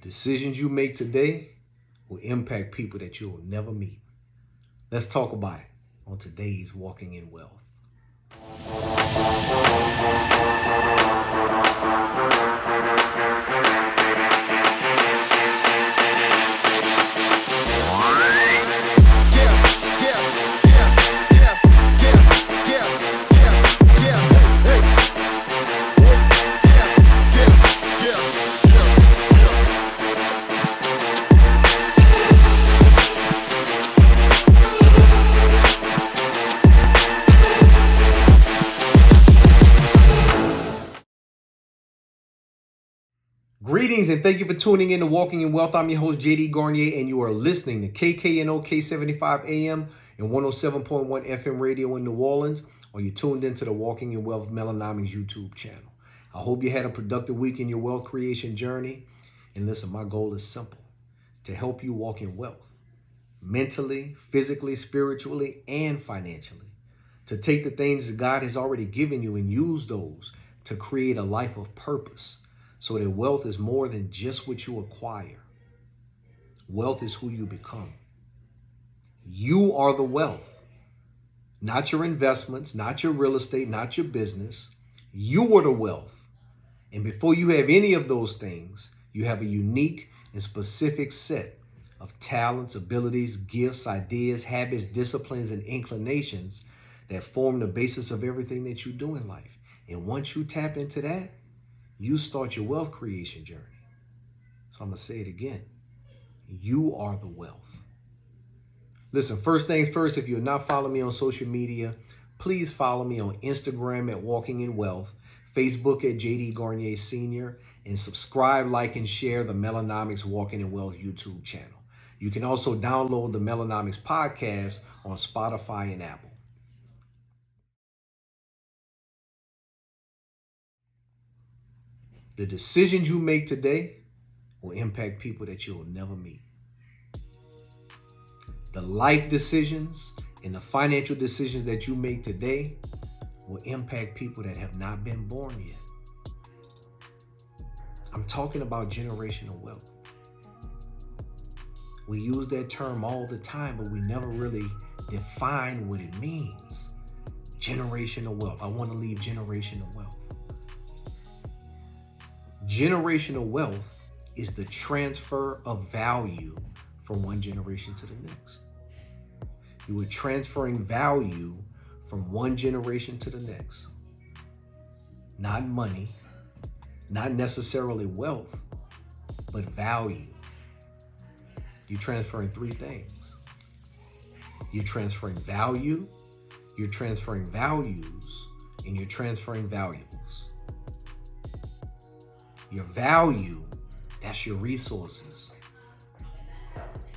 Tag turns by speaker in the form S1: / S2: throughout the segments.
S1: decisions you make today will impact people that you'll never meet. Let's talk about it on today's Walking in Wealth. Greetings and thank you for tuning in to Walking in Wealth. I'm your host, JD Garnier, and you are listening to KKNO K75 AM and 107.1 FM radio in New Orleans, or you're tuned into the Walking in Wealth Melanomics YouTube channel. I hope you had a productive week in your wealth creation journey. And listen, my goal is simple: to help you walk in wealth, mentally, physically, spiritually, and financially. To take the things that God has already given you and use those to create a life of purpose. So that wealth is more than just what you acquire. Wealth is who you become. You are the wealth, not your investments, not your real estate, not your business. You are the wealth. And before you have any of those things, you have a unique and specific set of talents, abilities, gifts, ideas, habits, disciplines, and inclinations that form the basis of everything that you do in life. And once you tap into that, you start your wealth creation journey. So I'm going to say it again. You are the wealth. Listen, first things first, if you're not following me on social media, please follow me on Instagram at Walking in Wealth, Facebook at JD Garnier Sr., and subscribe, like, and share the Melanomics Walking in Wealth YouTube channel. You can also download the Melanomics podcast on Spotify and Apple. The decisions you make today will impact people that you'll never meet. The life decisions and the financial decisions that you make today will impact people that have not been born yet. I'm talking about generational wealth. We use that term all the time, but we never really define what it means. Generational wealth. I want to leave generational wealth. Generational wealth is the transfer of value from one generation to the next. You are transferring value from one generation to the next. Not money, not necessarily wealth, but value. You're transferring three things. You're transferring value, you're transferring values, and you're transferring valuables. Your value, that's your resources.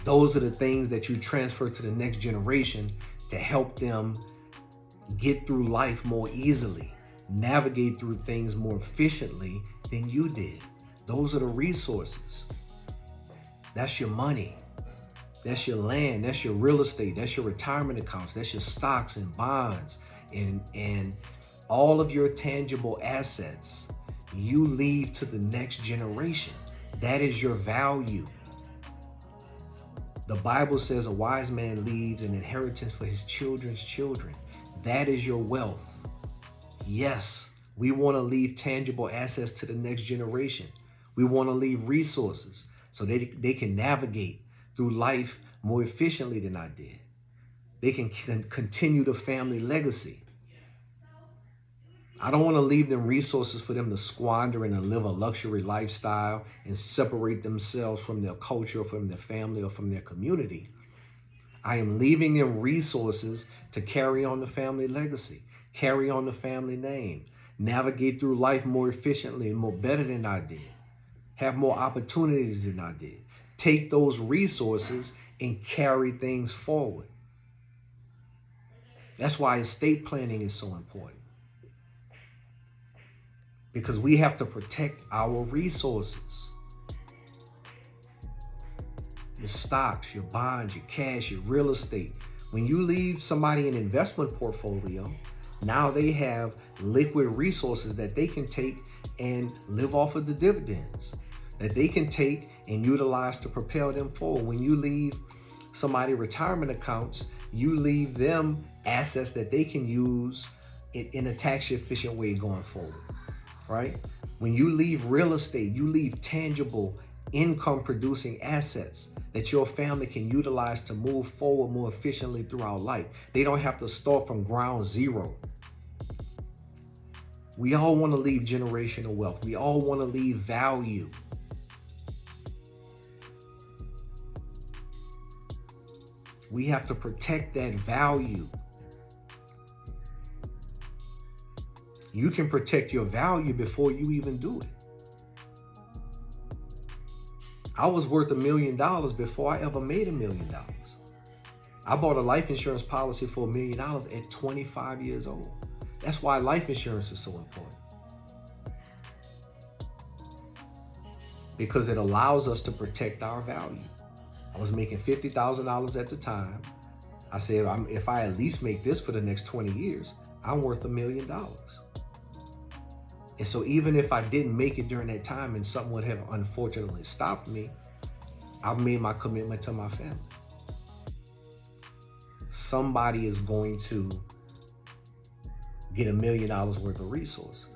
S1: Those are the things that you transfer to the next generation to help them get through life more easily, navigate through things more efficiently than you did. Those are the resources. That's your money. That's your land. That's your real estate. That's your retirement accounts. That's your stocks and bonds and all of your tangible assets. You leave to the next generation. That is your value. The Bible says a wise man leaves an inheritance for his children's children. That is your wealth. Yes, we want to leave tangible assets to the next generation. We want to leave resources so they can navigate through life more efficiently than I did. They can continue the family legacy. I don't want to leave them resources for them to squander and to live a luxury lifestyle and separate themselves from their culture, from their family, or from their community. I am leaving them resources to carry on the family legacy, carry on the family name, navigate through life more efficiently and more better than I did, have more opportunities than I did. Take those resources and carry things forward. That's why estate planning is so important. Because we have to protect our resources. Your stocks, your bonds, your cash, your real estate. When you leave somebody an investment portfolio, now they have liquid resources that they can take and live off of the dividends. that they can take and utilize to propel them forward. When you leave somebody retirement accounts, you leave them assets that they can use in a tax efficient way going forward, right? When you leave real estate, you leave tangible income producing assets that your family can utilize to move forward more efficiently throughout life. They don't have to start from ground zero. We all want to leave generational wealth. We all want to leave value. We have to protect that value. You can protect your value before you even do it. I was worth $1 million before I ever made $1 million. I bought a life insurance policy for $1 million at 25 years old. That's why life insurance is so important. Because it allows us to protect our value. I was making $50,000 at the time. I said, if I at least make this for the next 20 years, I'm worth $1 million. And so even if I didn't make it during that time and something would have unfortunately stopped me, I made my commitment to my family. Somebody is going to get $1 million worth of resources.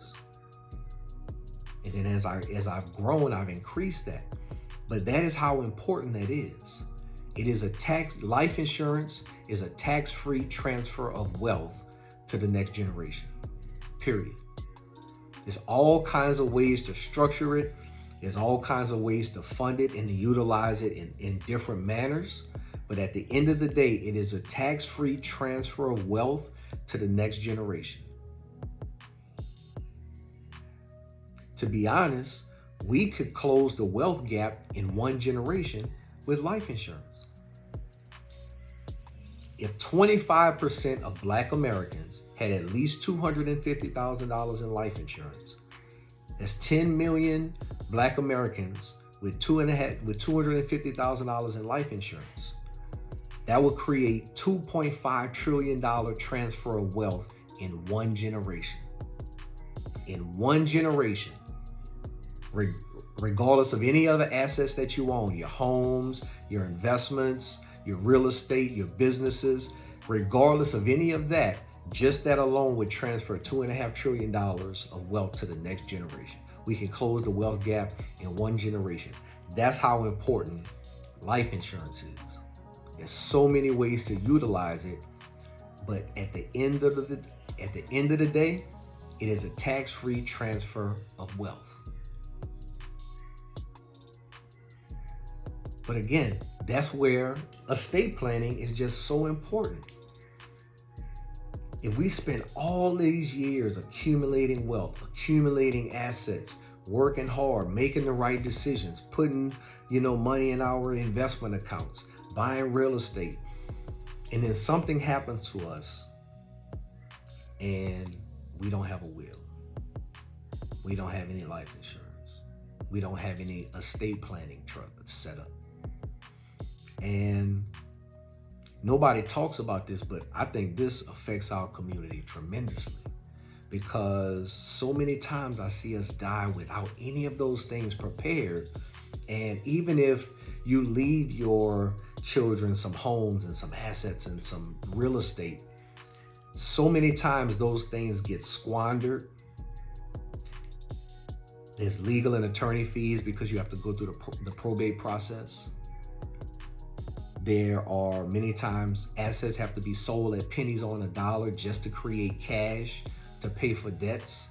S1: And then as I've grown, I've increased that. But that is how important that is. It is life insurance is a tax-free transfer of wealth to the next generation, period. There's all kinds of ways to structure it. There's all kinds of ways to fund it and to utilize it in different manners. But at the end of the day, it is a tax-free transfer of wealth to the next generation. To be honest, we could close the wealth gap in one generation with life insurance. If 25% of Black Americans had at least $250,000 in life insurance, that's 10 million Black Americans with $250,000 in life insurance. That would create $2.5 trillion transfer of wealth in one generation. In one generation, regardless of any other assets that you own, your homes, your investments, your real estate, your businesses, regardless of any of that, just that alone would transfer $2.5 trillion of wealth to the next generation. We can close the wealth gap in one generation. That's how important life insurance is. There's so many ways to utilize it, but at the end of the day, it is a tax-free transfer of wealth. But again, that's where estate planning is just so important. If we spend all these years accumulating wealth, accumulating assets, working hard, making the right decisions, putting, money in our investment accounts, buying real estate, and then something happens to us and we don't have a will. We don't have any life insurance. We don't have any estate planning set up. And nobody talks about this, but I think this affects our community tremendously, because so many times I see us die without any of those things prepared. And even if you leave your children some homes and some assets and some real estate, so many times those things get squandered. There's legal and attorney fees because you have to go through the probate process. There are many times assets have to be sold at pennies on a dollar just to create cash to pay for debts.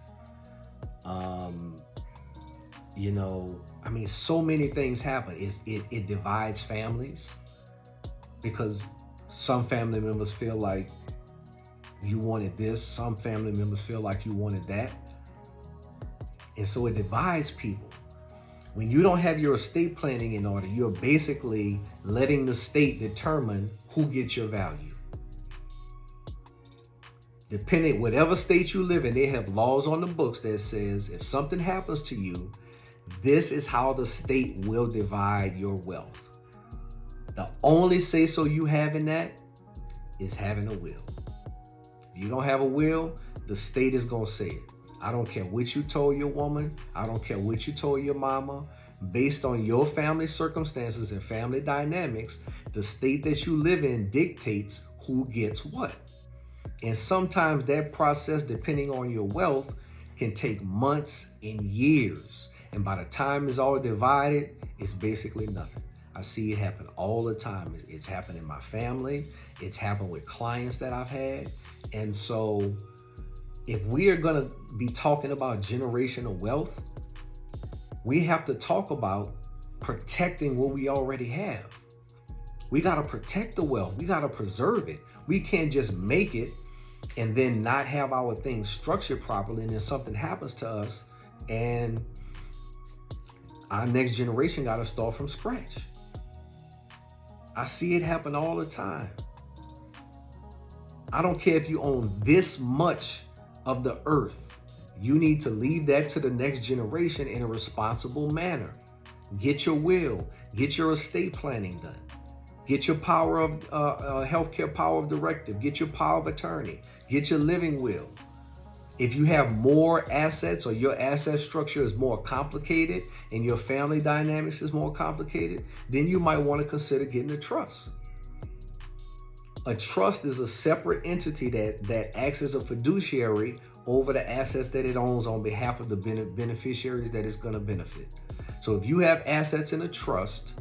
S1: So many things happen. It divides families because some family members feel like you wanted this, some family members feel like you wanted that. And so it divides people. When you don't have your estate planning in order, you're basically letting the state determine who gets your value. Depending, whatever state you live in, they have laws on the books that says if something happens to you, this is how the state will divide your wealth. The only say-so you have in that is having a will. If you don't have a will, the state is going to say it. I don't care what you told your woman. I don't care what you told your mama. Based on your family circumstances and family dynamics, the state that you live in dictates who gets what. And sometimes that process, depending on your wealth, can take months and years. And by the time it's all divided, it's basically nothing. I see it happen all the time. It's happened in my family. It's happened with clients that I've had. And so if we are going to be talking about generational wealth, we have to talk about protecting what we already have. We got to protect the wealth. We got to preserve it. We can't just make it and then not have our things structured properly, and then something happens to us and our next generation got to start from scratch. I see it happen all the time. I don't care if you own this much of the earth. You need to leave that to the next generation in a responsible manner. Get your will, get your estate planning done. Get your power of healthcare power of directive, get your power of attorney, get your living will. If you have more assets or your asset structure is more complicated and your family dynamics is more complicated, then you might want to consider getting a trust. A trust is a separate entity that acts as a fiduciary over the assets that it owns on behalf of the beneficiaries that it's going to benefit. So if you have assets in a trust,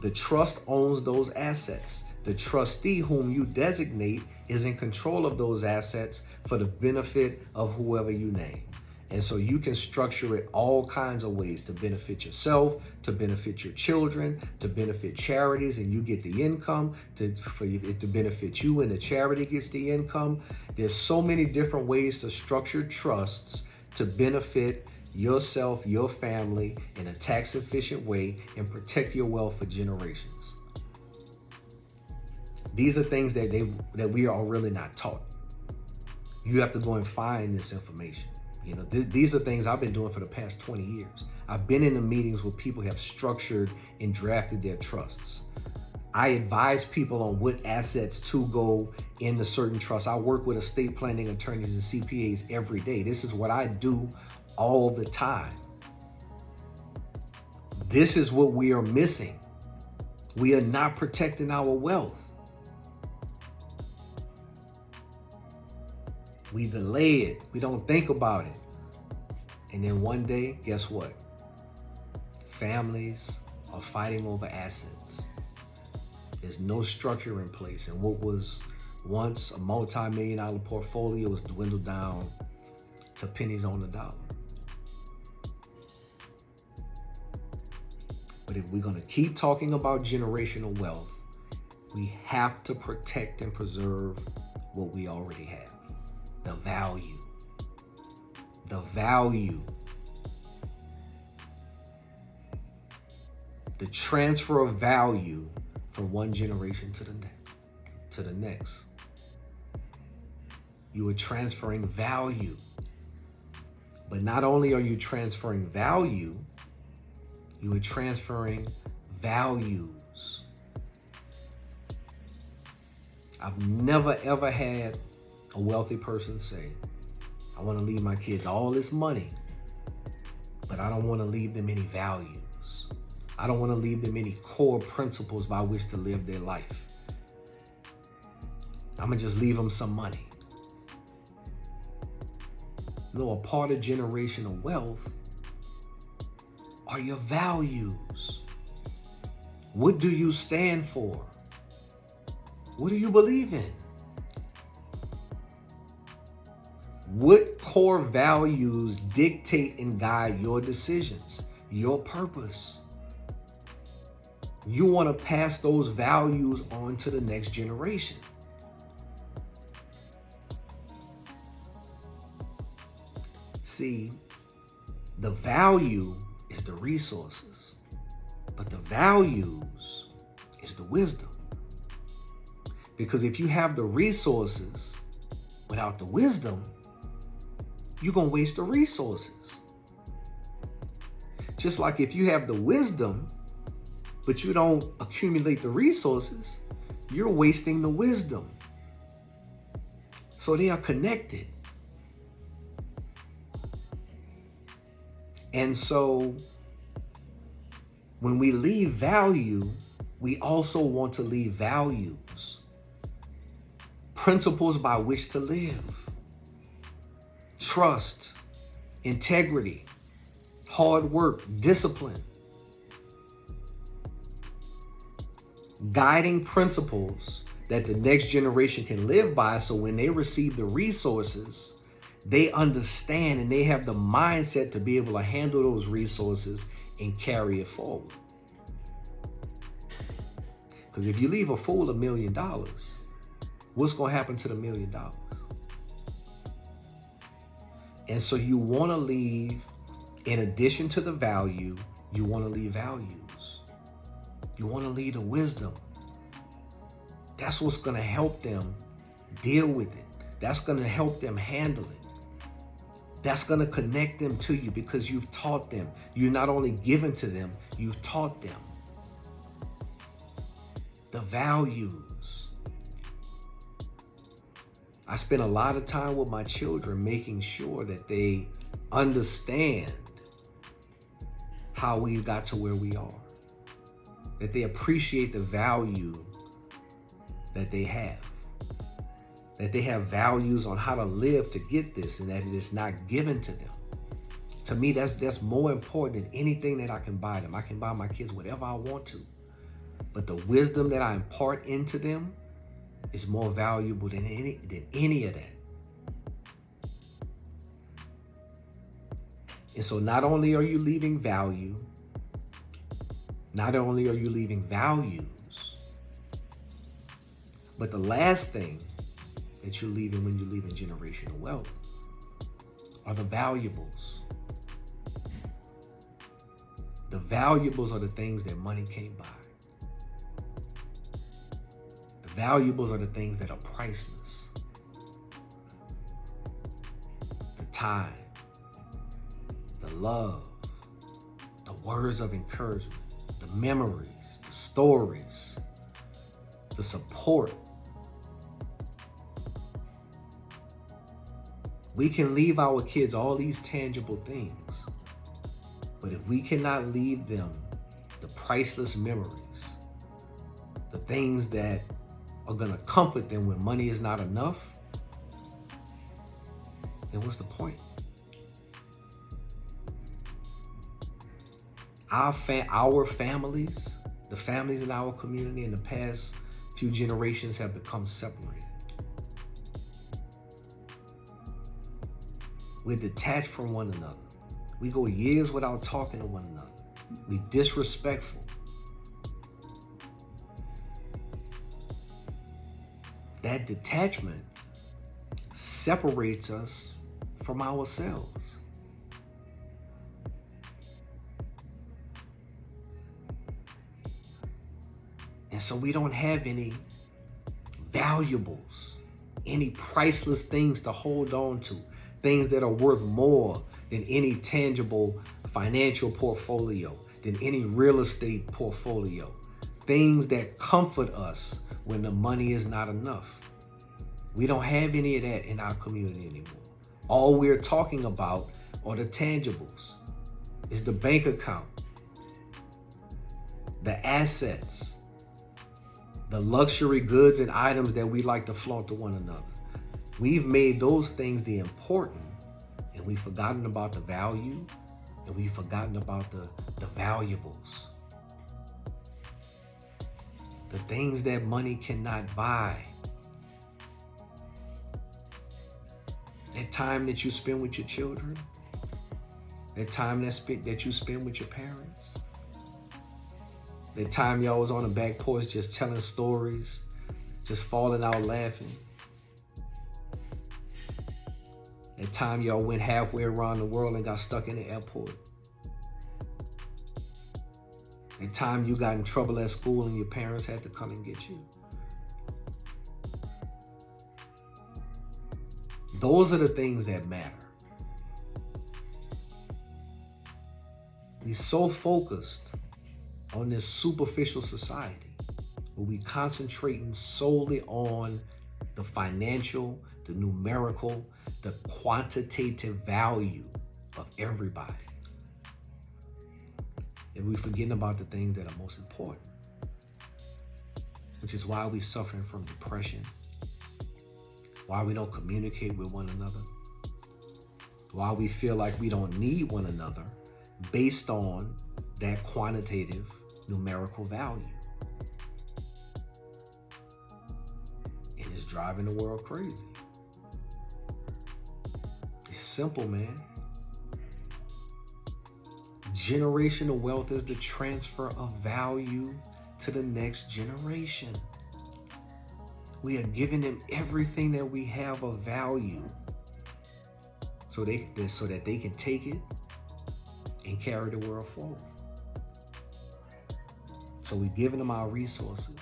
S1: the trust owns those assets. The trustee whom you designate is in control of those assets for the benefit of whoever you name. And so you can structure it all kinds of ways to benefit yourself, to benefit your children, to benefit charities, and you get the income, for it to benefit you and the charity gets the income. There's so many different ways to structure trusts to benefit yourself, your family in a tax efficient way and protect your wealth for generations. These are things that we are really not taught. You have to go and find this information. You know, these are things I've been doing for the past 20 years. I've been in the meetings where people have structured and drafted their trusts. I advise people on what assets to go into certain trusts. I work with estate planning attorneys and CPAs every day. This is what I do all the time. This is what we are missing. We are not protecting our wealth. We delay it. We don't think about it. And then one day, guess what? Families are fighting over assets. There's no structure in place. And what was once a multi-million-dollar portfolio is dwindled down to pennies on the dollar. But if we're going to keep talking about generational wealth, we have to protect and preserve what we already have. The value. The value. The transfer of value from one generation to the next. You are transferring value. But not only are you transferring value, you are transferring values. I've never ever had a wealthy person say, I want to leave my kids all this money, but I don't want to leave them any values. I don't want to leave them any core principles by which to live their life. I'm going to just leave them some money. No, a part of generational wealth are your values. What do you stand for? What do you believe in? What core values dictate and guide your decisions, your purpose? You want to pass those values on to the next generation. See, the value is the resources, but the values is the wisdom. Because if you have the resources without the wisdom, you're going to waste the resources. Just like if you have the wisdom, but you don't accumulate the resources, you're wasting the wisdom. So they are connected. And so When we leave value, we also want to leave values, principles by which to live, trust, integrity, hard work, discipline, guiding principles that the next generation can live by, so when they receive the resources, they understand and they have the mindset to be able to handle those resources and carry it forward. Because if you leave a fool $1 million, what's going to happen to the $1 million? And so you want to leave, in addition to the value, you want to leave values. You want to leave the wisdom. That's what's going to help them deal with it. That's going to help them handle it. That's going to connect them to you because you've taught them. You're not only given to them, you've taught them. The values. I spend a lot of time with my children making sure that they understand how we got to where we are. That they appreciate the value that they have. That they have values on how to live to get this, and that it is not given to them. To me, that's more important than anything that I can buy them. I can buy my kids whatever I want to. But the wisdom that I impart into them is more valuable than any of that. And so not only are you leaving value, not only are you leaving values, but the last thing that you're leaving when you're leaving generational wealth are the valuables. The valuables are the things that money can't buy. The valuables are the things that are priceless. The time, the love, the words of encouragement, the memories, the stories, the support. We can leave our kids all these tangible things, but if we cannot leave them the priceless memories, the things that are going to comfort them when money is not enough, then what's the point? Our families, the families in our community in the past few generations have become separated. We're detached from one another. We go years without talking to one another. We're disrespectful. That detachment separates us from ourselves. And so we don't have any valuables, any priceless things to hold on to, things that are worth more than any tangible financial portfolio, than any real estate portfolio, things that comfort us when the money is not enough. We don't have any of that in our community anymore. All we're talking about are the tangibles. It's the bank account, the assets, the luxury goods and items that we like to flaunt to one another. We've made those things the important, and we've forgotten about the value, and we've forgotten about the valuables. The things that money cannot buy. That time that you spend with your children, that time that you spend with your parents, that time y'all was on the back porch just telling stories, just falling out laughing. That time y'all went halfway around the world and got stuck in the airport. That time you got in trouble at school and your parents had to come and get you. Those are the things that matter. We're so focused on this superficial society where we concentrating solely on the financial, the numerical, the quantitative value of everybody. And we're forgetting about the things that are most important, which is why we're suffering from depression, why we don't communicate with one another, why we feel like we don't need one another based on that quantitative numerical value. And it's driving the world crazy. It's simple, man. Generational wealth is the transfer of value to the next generation. We are giving them everything that we have of value so that they can take it and carry the world forward. So we're giving them our resources,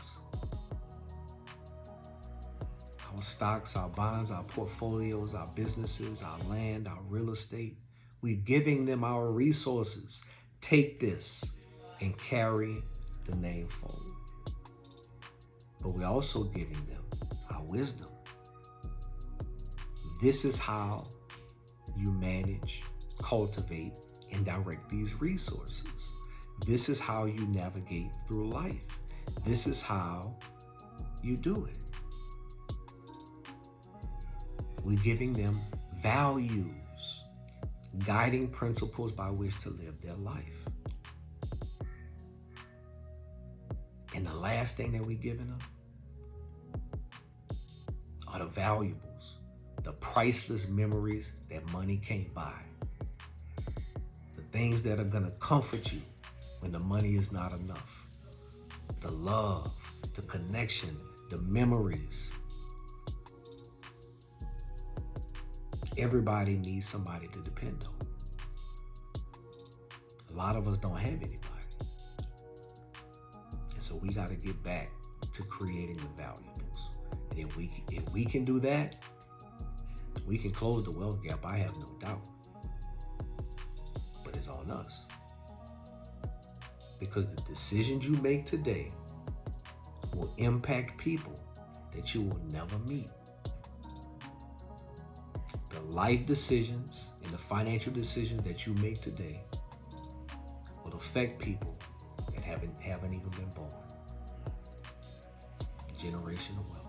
S1: our stocks, our bonds, our portfolios, our businesses, our land, our real estate. We're giving them our resources. Take this and carry the name forward. But we're also giving them our wisdom. This is how you manage, cultivate, and direct these resources. This is how you navigate through life. This is how you do it. We're giving them values, guiding principles by which to live their life. And the last thing that we're giving them are the valuables, the priceless memories that money can't buy. The things that are going to comfort you when the money is not enough. The love, the connection, the memories. Everybody needs somebody to depend on. A lot of us don't have anybody. And so we got to get back to creating the valuables. And if we can do that, we can close the wealth gap, I have no doubt. But it's on us. Because the decisions you make today will impact people that you will never meet. The life decisions and the financial decisions that you make today will affect people that haven't even been born. Generational wealth.